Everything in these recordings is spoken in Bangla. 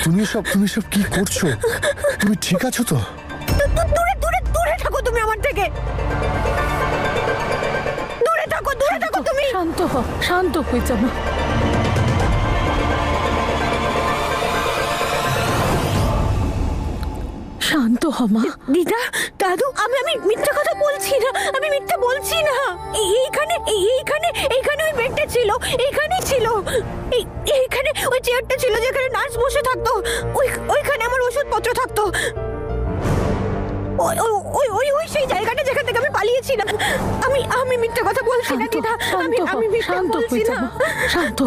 তুমি সব কি করছো? তুমি ঠিক আছো তো? দূরে দূরে দূরে থাকো তুমি আমার থেকে। দূরে থাকো তুমি। শান্ত হয়ে যাও মা। শান্ত হ মা। দিদা, দাদু, আমি মিথ্যা কথা বলছি না, আমি মিথ্যা বলছি না। এইখানে ওই বেডটা ছিল, এইখানেই ছিল। এইখানে ওই চেয়ারটা ছিল যেখানে নার্স বসে থাকতো, ওইখানে আমার ওষুধপত্র থাকতো। ওই সেই জায়গাটা যেখান থেকে আমি পালিয়েছি না। আমি মিথ্যা কথা বলছি না দিদা, আমি মিথ্যা বলছি না। শান্ত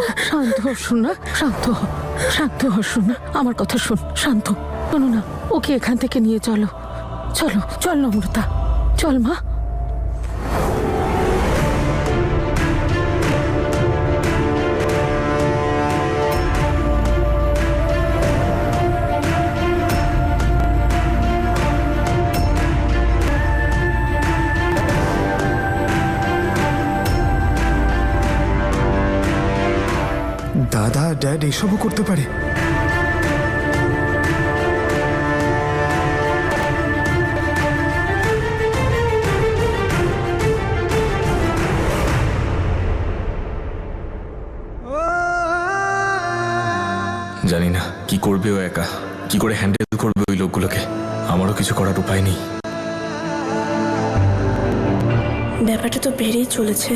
হ শোনা, শান্ত হ শোনা, আমার কথা শোন। শান্ত, শোনো না, ওকে এখান থেকে নিয়ে চলো। চল নম্রতা, চল মা। দাদা, ড্যাড এসবও করতে পারে? জানি না কি করবে ও একা, কি করে হ্যান্ডেল করবে ওই লোকগুলোকে। আমারও কিছু করার উপায় নেই। ব্যাপারটা তো বেড়েই চলেছে।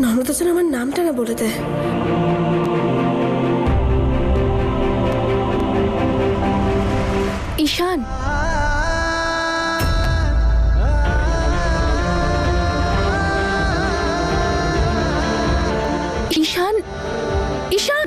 নম্রতা যেন আমার নামটা না বলে দেয়। ঈশান, ঈশান,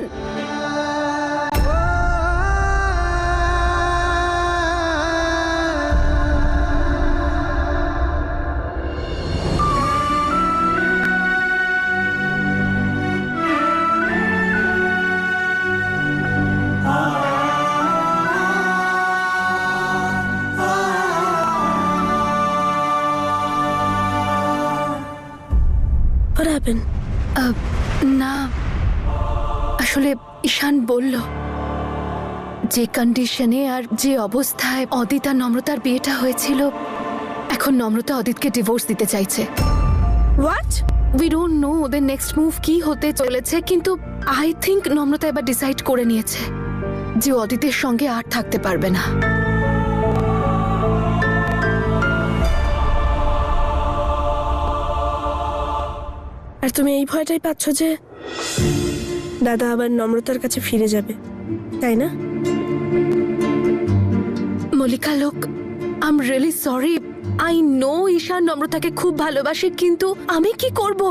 What happened? না, আসলে ঈশান বলল যে কন্ডিশনে আর যে অবস্থায় অদিত আর নম্রতার বিয়েটা হয়েছিল, এখন নম্রতা অদিতকে ডিভোর্স দিতে চাইছে। What? উই ডোন্ট নো ওদের নেক্সট মুভ কি হতে চলেছে, কিন্তু আই থিঙ্ক নম্রতা এবার ডিসাইড করে নিয়েছে যে অদিতের সঙ্গে আর থাকতে পারবে না। আর তুমি এই ভয়টাই পাচ্ছ যে দাদা আবার নম্রতার কাছে ফিরে যাবে, তাই না? মল্লিকা, লোক, I am really sorry. I know Ishan নম্রতাকে খুব ভালোবাসে, কিন্তু আমি কি করব?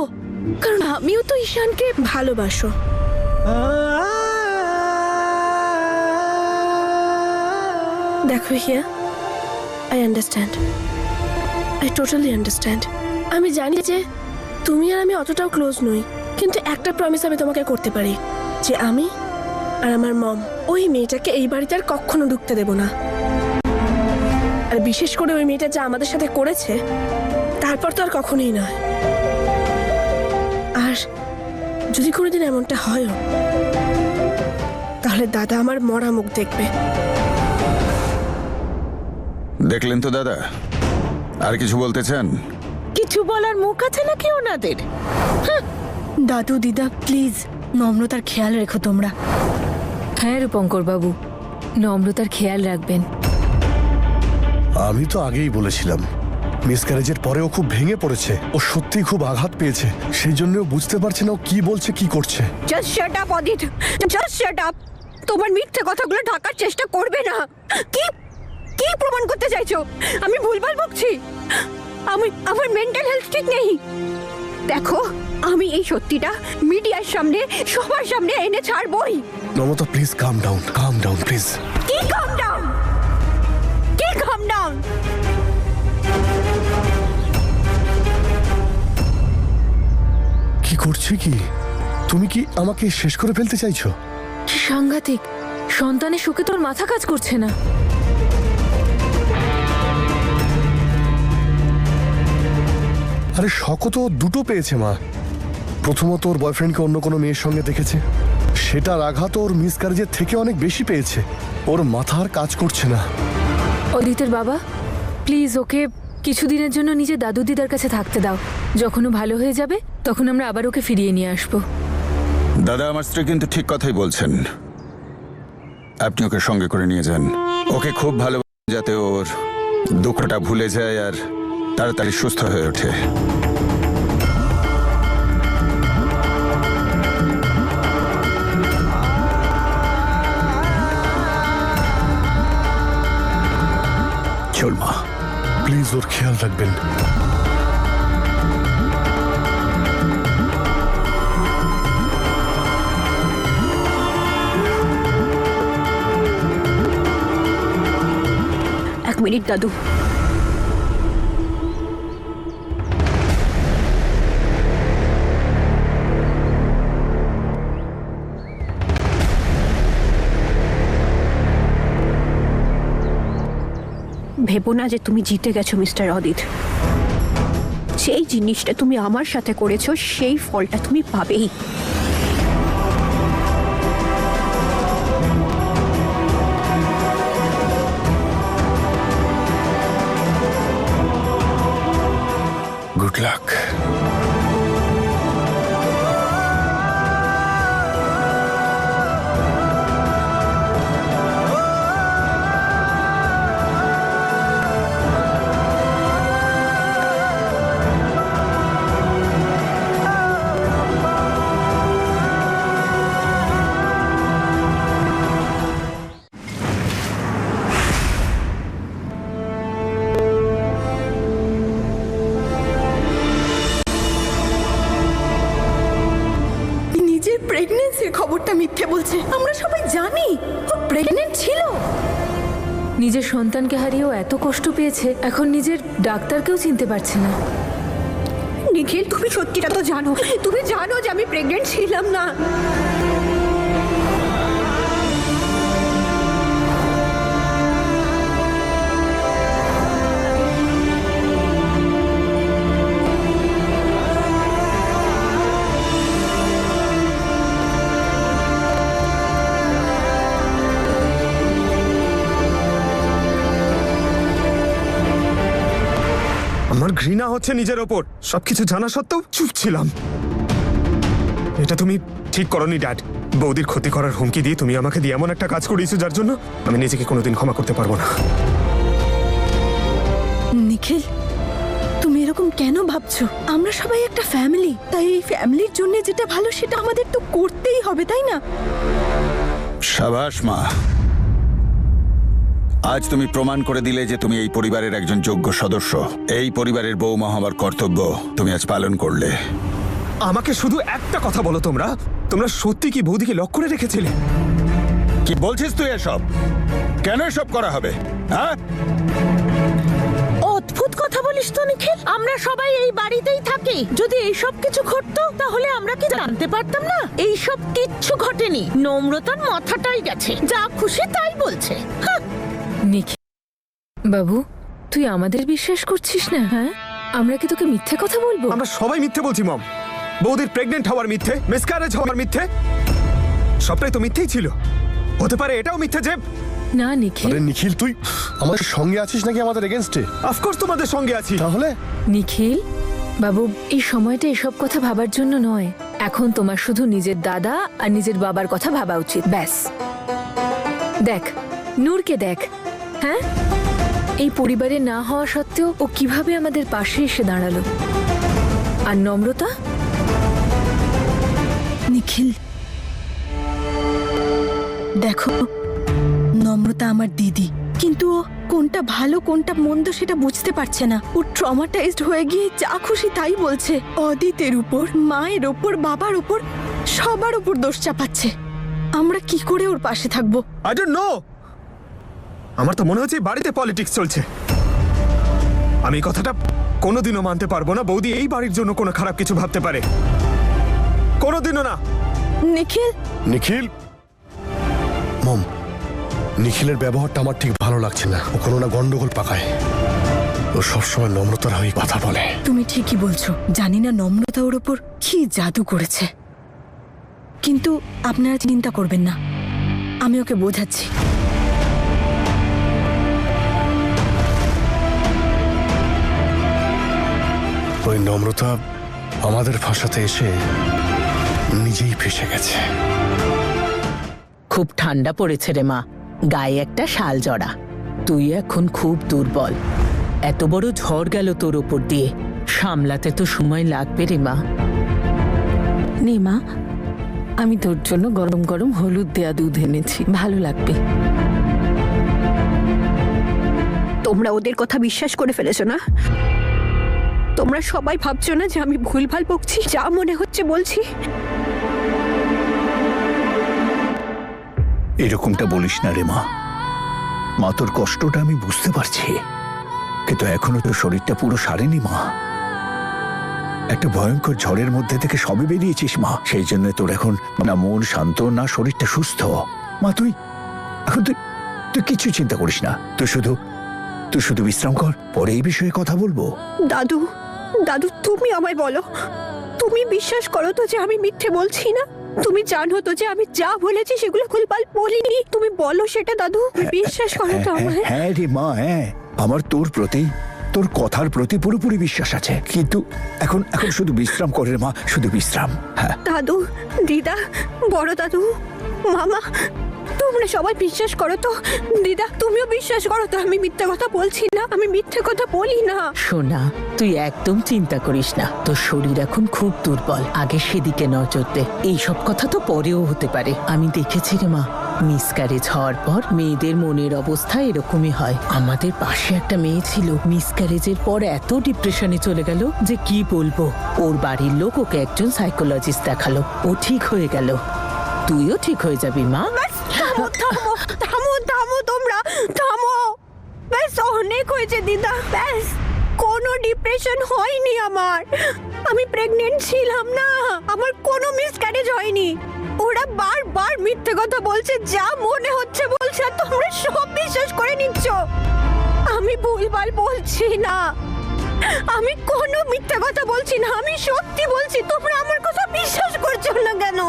কারণ আমিও তো ঈশানকে ভালোবাসো। দেখো Hiya, I understand, I totally understand. আমি জানি যে তুমি আর আমি অতটাও ক্লোজ নই, কিন্তু একটা প্রমিস আমি তোমাকে করতে পারি যে আমি আর আমার মম ওই মেয়েটাকে এই বাড়িতে আর কখনো ঢুকতে দেব না। আর বিশেষ করে ওই মেয়েটা যা আমাদের সাথে করেছে, তারপর তো আর কখনোই নয়। আর যদি কোনোদিন এমনটা হয়ও, তাহলে দাদা আমার মরা মুখ দেখবে। দেখলেন তো দাদা, আর কিছু বলতে চান? কিছু বলার মুখ আছে নাকি ওনাদের? দাদু দিদা, প্লিজ নম্রতার খেয়াল রেখো তোমরা। হ্যাঁ রূপঙ্কর বাবু, নম্রতার খেয়াল রাখবেন। আমি তো আগেই বলেছিলাম, মিসক্যারেজের পরেও খুব ভেঙে পড়েছে। ও সত্যিই খুব আঘাত পেয়েছে, সেই জন্যও বুঝতে পারছে না ও কি বলছে, কি করছে। জাস্ট শাট আপ অদিত, জাস্ট শাট আপ। তোমার মিথ্যে কথাগুলো ঢাকার চেষ্টা করবে না। কি কি প্রমাণ করতে চাইছো? আমি ভুলভাল বকছি? আমার মেন্টাল হেলথ ঠিক নেই। দেখো, আমি এই সত্যিটা মিডিয়ার সামনে, সবার সামনে এনে ছাড়বই। নম্রতা, প্লিজ কাম ডাউন প্লিজ। কি কাম ডাউন? কি কাম ডাউন? কি করছে কি? তুমি কি আমাকে শেষ করে ফেলতে চাইছো? কি সাংঘাতিক! সন্তানের সুখে তোর মাথা কাজ করছে না। আরে শখ তো দুটো পেয়েছে মা। প্রথমত ওর বয়ফ্রেন্ডকে অন্য কোনো মেয়ের সঙ্গে দেখেছে, সেটার আঘাত ওর মিসক্যারেজের থেকে অনেক বেশি পেয়েছে। ওর মাথা আর কাজ করছে না। অদিতের বাবা, প্লিজ ওকে কিছুদিনের জন্য নিজের দাদু দিদার কাছে থাকতে দাও। যখন ও ভালো হয়ে যাবে তখন আমরা আবার ওকে ফিরিয়ে নিয়ে আসবো। দাদা, আমার স্ত্রী কিন্তু ঠিক কথাই বলছেন। আপনি ওকে সঙ্গে করে নিয়ে যান। ওকে খুব ভালো, যাতে ওর দুঃখটা ভুলে যায় আর তাড়াতাড়ি সুস্থ হয়ে ওঠে। চল মা, প্লিজ ওর খেয়াল রাখবেন। এক মিনিট দাদু। ভেবো না যে তুমি জিতে গেছো মিস্টার অদিত। সেই জিনিসটা তুমি আমার সাথে করেছো, সেই ফলটা তুমি পাবেই। Good luck. নিজের প্রেগন্যান্সির খবরটা মিথ্যে বলছে। আমরা সবাই জানি ও প্রেগন্যান্ট ছিল। নিজের সন্তানকে হারিয়েও এত কষ্ট পেয়েছে, এখন নিজের ডাক্তারকেও চিনতে পারছে না। নিখিল, তুমি সত্যিটা তো জানো। তুমি জানো যে আমি প্রেগন্যান্ট ছিলাম না। আমার ঘৃণা হচ্ছে নিজের ওপর। সবকিছু জানা সত্ত্বেও চুপ ছিলাম। এটা তুমি ঠিক করনি ড্যাড। বৌদির ক্ষতি করার হুমকি দিয়ে তুমি আমাকে দিয়ে এমন একটা কাজ করিয়েছো যার জন্য আমি নিজেকে কোনোদিন ক্ষমা করতে পারবো না। নিখিল, তুমি এরকম কেন ভাবছো? আমরা সবাই একটা ফ্যামিলি, তাই এই ফ্যামিলির জন্য যেটা ভালো সেটা আমাদের তো করতেই হবে, তাই না? সাবাস মা, আজ তুমি প্রমাণ করে দিলে যে তুমি এই পরিবারের একজন যোগ্য সদস্য। এই পরিবারের বৌমা হওয়ার কর্তব্য তুমি আজ পালন করলে। আমাকে শুধু একটা কথা বলো, তোমরা তোমরা সত্যি কি বৌদিকে লক করে রেখেছিলে? কি বলছিস তুই এসব? কেন এসব করা হবে? হ্যাঁ, অদ্ভুত কথা বলিস তো নিখিল। আমরা সবাই এই বাড়িতেই থাকি। যদি এইসব কিছু ঘটতো তাহলে আমরা কি জানতে পারতাম না? এইসব কিচ্ছু ঘটেনি। নম্রতার মাথাটাই গেছে, যা খুশি তাই বলছে। হাহ। নিখিল বাবু, তুই আমাদের বিশ্বাস করছিস না? হ্যাঁ, আমরা কি তোকে মিথ্যে কথা বলবো? আমরা সবাই মিথ্যে বলছি মম। বৌদির প্রেগনেন্ট হওয়ার মিথ্যে, মিসক্যারেজ হওয়ার মিথ্যে, সবটাই তো মিথ্যেই ছিল। হতে পারে এটাও মিথ্যে যে। না নিখিল। আরে নিখিল, তুই আমাদের সঙ্গে আছিস নাকি আমাদের এগেনস্টে? অফকোর্স তোমাদের সঙ্গে আছি। তাহলে নিখিল বাবু, এই সময়টা এসব কথা ভাবার জন্য নয়। এখন তোমার শুধু নিজের দাদা আর নিজের বাবার কথা ভাবা উচিত, ব্যাস। দেখ নূরকে দেখ। হ্যাঁ, এই পরিবারে না হওয়া সত্ত্বেও ও কিভাবে আমাদের পাশে এসে দাঁড়ালো। আর নম্রতা? নিখিল দেখো, নম্রতা আমার দিদি, কিন্তু ও কোনটা ভালো কোনটা মন্দ সেটা বুঝতে পারছে না। ও ট্রমাটাইজড হয়ে গিয়ে যা খুশি তাই বলছে। অদিতের উপর, মায়ের উপর, বাবার উপর, সবার উপর দোষ চাপাচ্ছে। আমরা কি করে ওর পাশে থাকবো? I don't know. আমার তো মনে হচ্ছে বাড়িতে পলিটিক্স চলছে। আমি এই কথাটা কোনোদিনও মানতে পারবো না। বৌদি এই বাড়ির জন্য কোনো খারাপ কিছু ভাবতে পারে, কোনোদিনও না। নিখিল, নিখিল, মম, নিখিলের ব্যবহারটা আমার ঠিক ভালো লাগছে না। ও কোনো না গন্ডগোল পাকায়। ও সবসময় নম্রতার হয়ে কথা বলে। তুমি ঠিকই বলছো। জানি না নম্রতা ওর ওপর কি জাদু করেছে, কিন্তু আপনারা চিন্তা করবেন না, আমি ওকে বোঝাচ্ছি। ওই নম্রতা আমাদের ভাষাতে এসে নিজেই ফেসে গেছে। খুব ঠান্ডা পড়েছে রে মা, গায়ে একটা শাল জড়া। তুই এখন খুব দুর্বল। এত বড় ঝড় গেল তোর ওপর দিয়ে, সামলাতে তো সময় লাগবে রে মা। নে মা, আমি তোর জন্য গরম গরম হলুদ দেয়া দুধ এনেছি, ভালো লাগবে। তোমরা ওদের কথা বিশ্বাস করে ফেলেছো না? তোমরা সবাই ভাবছো না যে আমি ভুলভাল বকছি, যা মনে হচ্ছে বলছি? এরকমটা বলিস না রে মা। মা, তোর কষ্টটা আমি বুঝতে পারছি, কিন্তু এখনো তোর শরীরটা পুরো সারেনি মা। একটা ভয়ঙ্কর ঝড়ের মধ্যে থেকে সবে বেরিয়েছিস মা, সেই জন্য তোর এখন না মন শান্ত, না শরীরটা সুস্থ। মা, তুই এখন তুই কিছু চিন্তা করিস না, তুই শুধু বিশ্রাম কর, পরে এই বিষয়ে কথা বলবো। দাদু, দাদু তুমি আমায় বলো, তুমি বিশ্বাস করো তো যে আমি মিথ্যে বলছি না? তুমি জানো তো যে আমি যা বলেছি সেগুলো ভুলভাল বলিনি? তুমি বলো সেটা দাদু, বিশ্বাস করো তো আমায়? হ্যাঁ রে মা, হ্যাঁ, আমার তোর প্রতি, তোর কথার প্রতি পুরোপুরি বিশ্বাস আছে, কিন্তু এখন শুধু বিশ্রাম করে রে মা, শুধু বিশ্রাম। হ্যাঁ দাদু, দিদা, বড় দাদু, মামা, তোমরা সবাই বিশ্বাস করো তো? দিদা তুমিও বিশ্বাস করো তো আমি মিথ্যে কথা বলছি না? আমি মিথ্যে কথা বলি না। সোনা, তুই একদম চিন্তা করিস না, তোর শরীর এখন খুব দুর্বল। আগে সেদিকে নজর দে, এইসব কথা তো পরেও হতে পারে। আমি দেখেছি রে মা, মিসক্যারেজ হওয়ার পর মেয়েদের মনের অবস্থা এরকমই হয়। আমাদের পাশে একটা মেয়ে ছিল, মিসক্যারেজের পর এত ডিপ্রেশনে চলে গেল যে কি বলবো। ওর বাড়ির লোক ওকে একজন সাইকোলজিস্ট দেখালো, ও ঠিক হয়ে গেল। তুইও ঠিক হয়ে যাবি মা। থামো থামো থামো থামো, তোমরা থামো। ব্যাস অনেক হয়েছে দিদা, ব্যাস। কোনো ডিপ্রেশন হয়নি আমার। আমি প্রেগনেন্ট ছিলাম না, আমার কোনো মিসক্যারেজ হয়নি। ওরা বারবার মিথ্যে কথা বলছে, যা মনে হচ্ছে বলছে, আর তোমরা সব বিশ্বাস করে নিচ্ছ। আমি ভুলভাল বলছি না, আমি কোনো মিথ্যে কথা বলছি না, আমি সত্যি বলছি। তোমরা আমার কথা বিশ্বাস করছো না কেন?